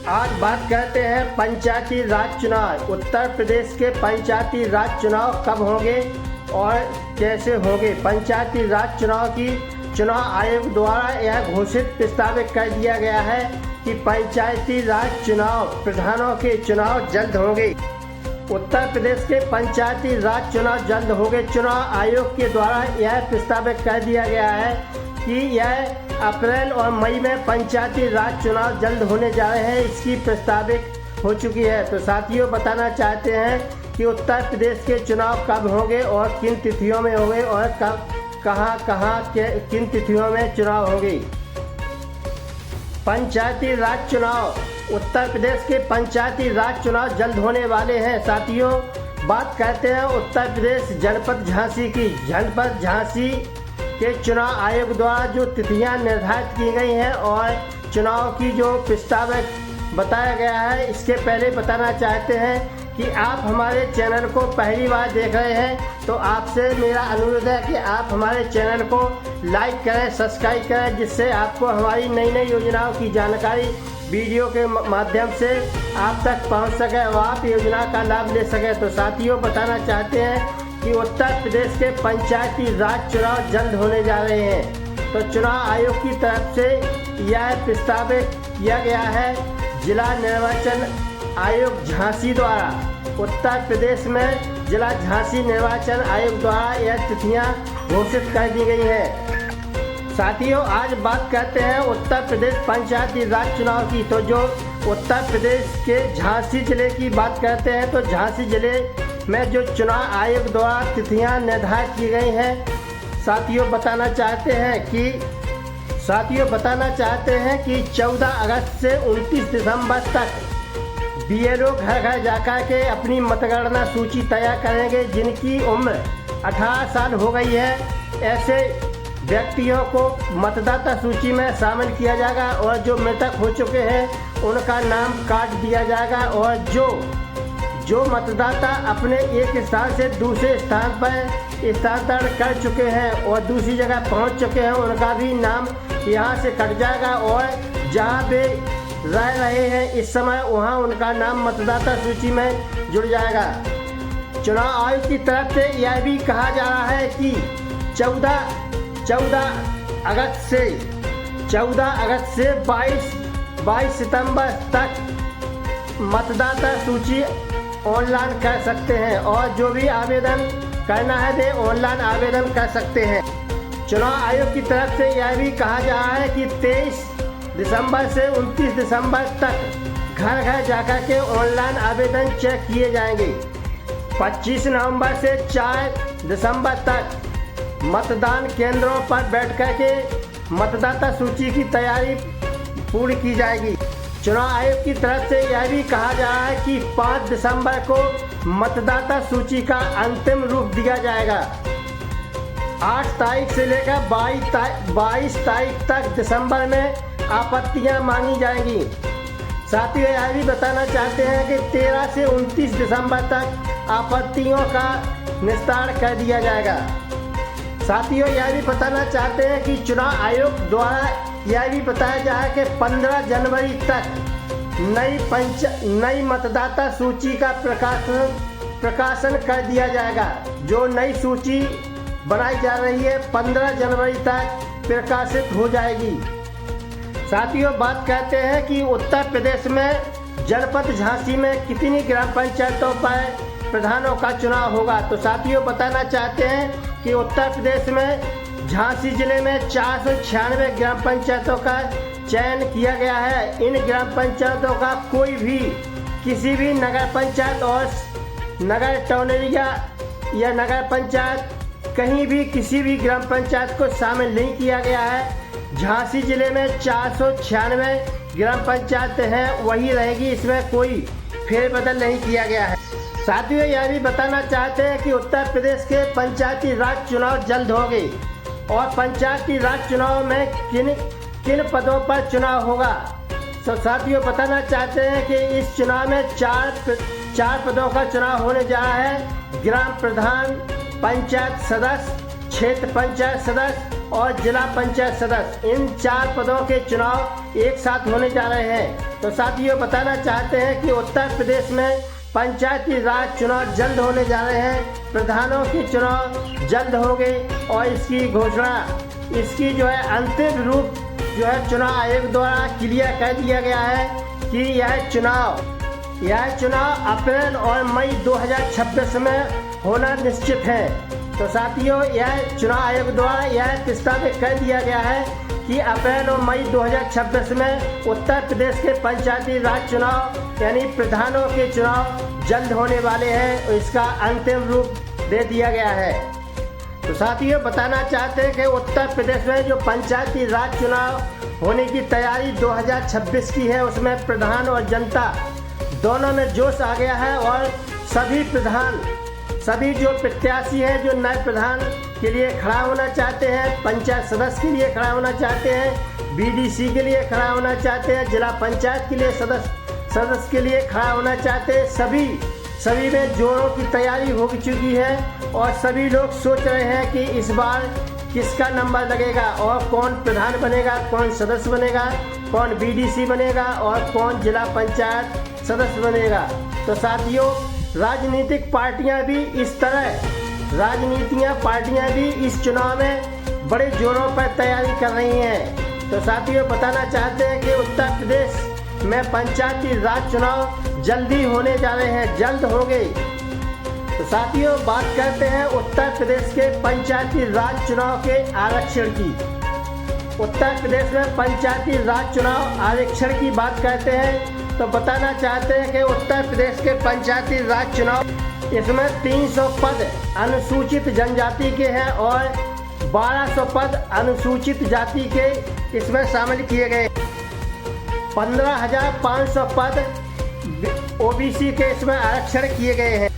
आज बात करते हैं पंचायती राज चुनाव। उत्तर प्रदेश के पंचायती राज चुनाव कब होंगे और कैसे होंगे। पंचायती राज चुनाव की चुनाव आयोग द्वारा यह घोषित प्रस्तावित कर दिया गया है कि पंचायती राज चुनाव प्रधानों के चुनाव जल्द होंगे। उत्तर प्रदेश के पंचायती राज चुनाव जल्द होंगे। चुनाव आयोग के द्वारा यह प्रस्तावित कर दिया गया है कि यह अप्रैल और मई में पंचायती राज चुनाव जल्द होने जा रहे हैं। इसकी प्रस्तावित हो चुकी है। तो साथियों, बताना चाहते हैं कि उत्तर प्रदेश के चुनाव कब होंगे और किन तिथियों में होंगे और कब कहां किन तिथियों में चुनाव होंगे। पंचायती राज चुनाव, उत्तर प्रदेश के पंचायती राज चुनाव जल्द होने वाले हैं। साथियों, बात करते हैं उत्तर प्रदेश जनपद झांसी की। जनपद झांसी के चुनाव आयोग द्वारा जो तिथियां निर्धारित की गई हैं और चुनाव की जो प्रस्तावित बताया गया है, इसके पहले बताना चाहते हैं कि आप हमारे चैनल को पहली बार देख रहे हैं तो आपसे मेरा अनुरोध है कि आप हमारे चैनल को लाइक करें, सब्सक्राइब करें, जिससे आपको हमारी नई नई योजनाओं की जानकारी वीडियो के माध्यम से आप तक पहुंच सके और आप योजना का लाभ ले सकें। तो साथियों, बताना चाहते हैं कि उत्तर प्रदेश के पंचायती राज चुनाव जल्द होने जा रहे हैं। तो चुनाव आयोग की तरफ से यह प्रस्तावित किया गया है जिला निर्वाचन आयोग झांसी द्वारा। उत्तर प्रदेश में जिला झांसी निर्वाचन आयोग द्वारा यह तिथियां घोषित कर दी गई हैं। साथियों, आज बात करते हैं उत्तर प्रदेश पंचायती राज चुनाव की। तो जो उत्तर प्रदेश के झांसी जिले की बात करते हैं तो झांसी जिले में जो चुनाव आयोग द्वारा तिथियां निर्धारित की गई हैं, साथियों बताना चाहते हैं कि 14 अगस्त से 29 दिसंबर तक बीएलओ घर घर जाकर के अपनी मतगणना सूची तैयार करेंगे। जिनकी उम्र 18 साल हो गई है, ऐसे व्यक्तियों को मतदाता सूची में शामिल किया जाएगा और जो मृतक हो चुके हैं उनका नाम काट दिया जाएगा और जो मतदाता अपने एक स्थान से दूसरे स्थान पर स्थानांतरण कर चुके हैं और दूसरी जगह पहुंच चुके हैं, उनका भी नाम यहां से कट जाएगा और जहां वे रह रहे हैं इस समय वहां उनका नाम मतदाता सूची में जुड़ जाएगा। चुनाव आयोग की तरफ से यह भी कहा जा रहा है कि 14 अगस्त से 22 सितंबर तक मतदाता सूची ऑनलाइन कर सकते हैं और जो भी आवेदन करना है वे ऑनलाइन आवेदन कर सकते हैं। चुनाव आयोग की तरफ से यह भी कहा जा रहा है कि 23 दिसंबर से 29 दिसंबर तक घर घर जाकर के ऑनलाइन आवेदन चेक किए जाएंगे। 25 नवंबर से 4 दिसंबर तक मतदान केंद्रों पर बैठकर के मतदाता सूची की तैयारी पूरी की जाएगी। चुनाव आयोग की तरफ से यह भी कहा जा रहा है कि 5 दिसंबर को मतदाता सूची का अंतिम रूप दिया जाएगा। 8 तारीख से लेकर 22 तारीख तक दिसंबर में आपत्तियां मांगी जाएंगी। साथियों, यह भी बताना चाहते हैं कि 13 से 29 दिसंबर तक आपत्तियों का निस्तारण कर दिया जाएगा। साथियों, यह भी बताना चाहते हैं कि चुनाव आयोग द्वारा यह भी बताया जा रहा है कि 15 जनवरी तक नई मतदाता सूची का प्रकाशन कर दिया जाएगा। जो नई सूची बनाई जा रही है 15 जनवरी तक प्रकाशित हो जाएगी। साथियों, बात करते हैं कि उत्तर प्रदेश में जनपद झांसी में कितनी ग्राम पंचायतों पर प्रधानों का चुनाव होगा। तो साथियों, बताना चाहते हैं कि उत्तर प्रदेश में झांसी जिले में 496 ग्राम पंचायतों का चयन किया गया है। इन ग्राम पंचायतों का कोई भी किसी भी नगर पंचायत और नगर टौनरिया या नगर पंचायत कहीं भी किसी भी ग्राम पंचायत को शामिल नहीं किया गया है। झांसी जिले में 496 ग्राम पंचायत हैं, वही रहेगी, इसमें कोई फेरबदल नहीं किया गया है। साथियों, यह भी बताना चाहते हैं कि उत्तर प्रदेश के पंचायती राज चुनाव जल्द होंगे और पंचायती राज चुनाव में किन पदों पर चुनाव होगा। तो साथियों, बताना चाहते हैं कि इस चुनाव में चार पदों का चुनाव होने जा रहा है। ग्राम प्रधान, पंचायत सदस्य, क्षेत्र पंचायत सदस्य, और जिला पंचायत सदस्य, इन 4 पदों के चुनाव एक साथ होने जा रहे हैं। तो साथियों बताना चाहते हैं कि उत्तर प्रदेश में पंचायती राज चुनाव जल्द होने जा रहे हैं, प्रधानों के चुनाव जल्द होंगे और इसकी घोषणा, इसकी जो है अंतिम रूप जो है चुनाव आयोग द्वारा क्लियर कर दिया गया है कि यह चुनाव अप्रैल और मई 2026 में होना निश्चित है। तो साथियों यह चुनाव आयोग द्वारा यह प्रस्तावित कर दिया गया है कि अप्रैल और मई 2026 में उत्तर प्रदेश के पंचायती राज चुनाव यानी प्रधानों के चुनाव जल्द होने वाले हैं और इसका अंतिम रूप दे दिया गया है। तो साथियों बताना चाहते हैं कि उत्तर प्रदेश में जो पंचायती राज चुनाव होने की तैयारी 2026 की है, उसमें प्रधान और जनता दोनों में जोश आ गया है और सभी जो प्रत्याशी हैं जो नए प्रधान के लिए खड़ा होना चाहते हैं, पंचायत सदस्य के लिए खड़ा होना चाहते हैं, बीडीसी के लिए खड़ा होना चाहते हैं, जिला पंचायत के लिए सदस्य के लिए खड़ा होना चाहते हैं, सभी में जोरों की तैयारी हो चुकी है और सभी लोग सोच रहे हैं कि इस बार किसका नंबर लगेगा और कौन प्रधान बनेगा, कौन सदस्य बनेगा, कौन बीडीसी बनेगा और कौन जिला पंचायत सदस्य बनेगा। तो साथियों राजनीतिक पार्टियां भी इस चुनाव में बड़े जोरों पर तैयारी कर रही हैं। तो साथियों बताना चाहते हैं कि उत्तर प्रदेश में पंचायती राज चुनाव जल्दी होने जा रहे हैं, जल्द होंगे। तो साथियों बात करते हैं उत्तर प्रदेश के पंचायती राज चुनाव के आरक्षण की। उत्तर प्रदेश में पंचायती राज चुनाव आरक्षण की बात करते हैं तो बताना चाहते हैं कि उत्तर प्रदेश के पंचायती राज चुनाव, इसमें 300 पद अनुसूचित जनजाति के हैं और 1200 पद अनुसूचित जाति के इसमें शामिल किए गए। 15,500 पद ओबीसी के इसमें आरक्षण किए गए हैं।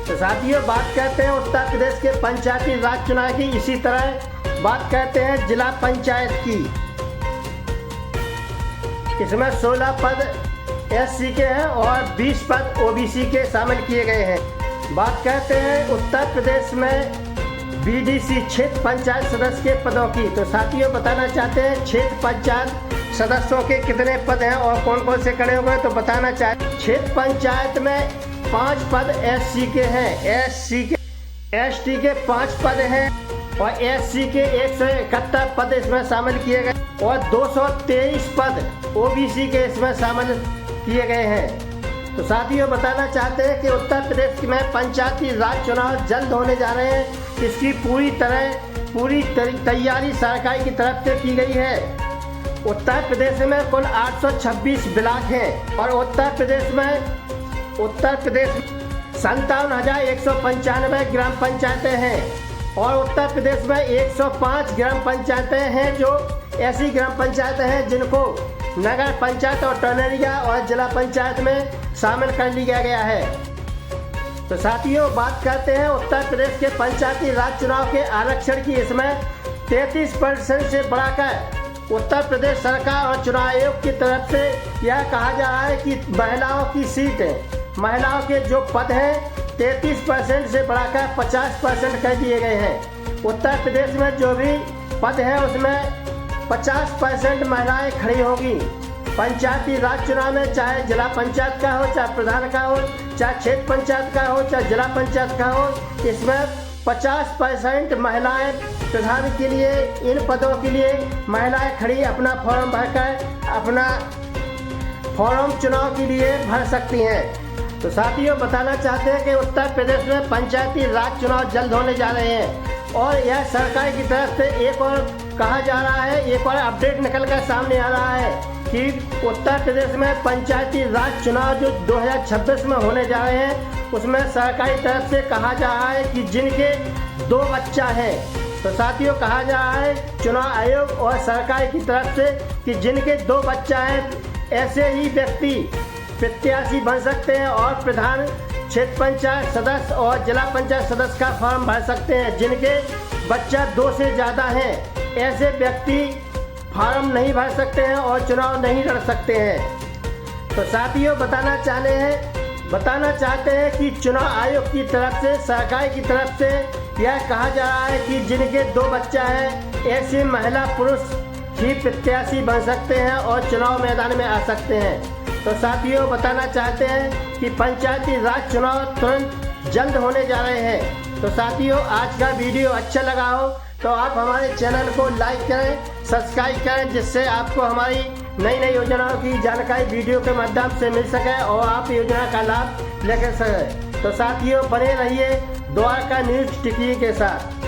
तो साथियों बात करते हैं उत्तर प्रदेश के पंचायती राज चुनाव की। इसी तरह बात करते हैं जिला पंचायत की। इसमें 16 पद एससी के हैं और 20 पद ओबीसी के शामिल किए गए हैं। बात करते हैं उत्तर प्रदेश में बीडीसी क्षेत्र पंचायत सदस्य के पदों की। तो साथियों बताना चाहते हैं क्षेत्र पंचायत सदस्यों के कितने पद हैं और कौन कौन से खड़े हुए हैं। तो बताना चाहते क्षेत्र पंचायत में 5 पद एससी के हैं, एसटी के 5 पद हैं और एससी के 171 पद इसमें शामिल किए गए और 223 पद ओबीसी के इसमें शामिल किए गए हैं। तो साथियों बताना चाहते हैं कि उत्तर प्रदेश में पंचायती राज चुनाव जल्द होने जा रहे हैं। इसकी पूरी तैयारी सरकार की तरफ से की गई है। उत्तर प्रदेश में कुल 826 ब्लॉक हैं और उत्तर प्रदेश 57,195 ग्राम पंचायतें हैं और उत्तर प्रदेश में 105 ग्राम पंचायतें हैं जो ऐसी ग्राम पंचायतें हैं जिनको नगर पंचायत और टर्नरिया और जिला पंचायत में शामिल कर लिया गया है। तो साथियों बात करते हैं उत्तर प्रदेश के पंचायती राज चुनाव के आरक्षण की। इसमें 33% से बढ़ाकर उत्तर प्रदेश सरकार और चुनाव आयोग की तरफ से यह कहा जा रहा है कि महिलाओं के जो पद हैं 33% से बढ़ाकर 50% कर दिए गए हैं। उत्तर प्रदेश में जो भी पद है उसमें 50% महिलाएं खड़ी होगी। पंचायती राज चुनाव में चाहे जिला पंचायत का हो, चाहे प्रधान का हो, चाहे क्षेत्र पंचायत का हो, चाहे जिला पंचायत का हो, इसमें 50% महिलाएं प्रधान के लिए, इन पदों के लिए महिलाएं खड़ी अपना फॉर्म भरकर अपना फॉर्म चुनाव के लिए भर सकती हैं। तो साथियों बताना चाहते हैं कि उत्तर प्रदेश में पंचायती राज चुनाव जल्द होने जा रहे हैं और यह सरकार की तरफ से एक और कहा जा रहा है, एक और अपडेट निकल कर सामने आ रहा है कि उत्तर प्रदेश में पंचायती राज चुनाव जो 2026 में होने जा रहे हैं उसमें सरकारी तरफ से कहा जा रहा है कि जिनके 2 बच्चा हैं। तो साथियों कहा जा रहा है चुनाव आयोग और सरकार की तरफ से कि जिनके 2 बच्चा हैं ऐसे ही व्यक्ति प्रत्याशी बन सकते हैं और प्रधान, क्षेत्र पंचायत सदस्य और जिला पंचायत सदस्य का फॉर्म भर सकते हैं। जिनके बच्चा 2 से ज़्यादा हैं ऐसे व्यक्ति फॉर्म नहीं भर सकते हैं और चुनाव नहीं लड़ सकते हैं। तो साथियों बताना चाहते हैं कि चुनाव आयोग की तरफ से, सरकार की तरफ से यह कहा जा रहा है कि जिनके 2 बच्चा हैं ऐसी महिला पुरुष ही प्रत्याशी बन सकते हैं और चुनाव मैदान में आ सकते हैं। तो साथियों, बताना चाहते हैं कि पंचायती राज चुनाव तुरंत जल्द होने जा रहे हैं। तो साथियों, आज का वीडियो अच्छा लगा हो तो आप हमारे चैनल को लाइक करें, सब्सक्राइब करें, जिससे आपको हमारी नई नई योजनाओं की जानकारी वीडियो के माध्यम से मिल सके और आप योजना का लाभ लेकर सकें। तो साथियों, बने रहिए द्वारका न्यूज़ टिकी के साथ।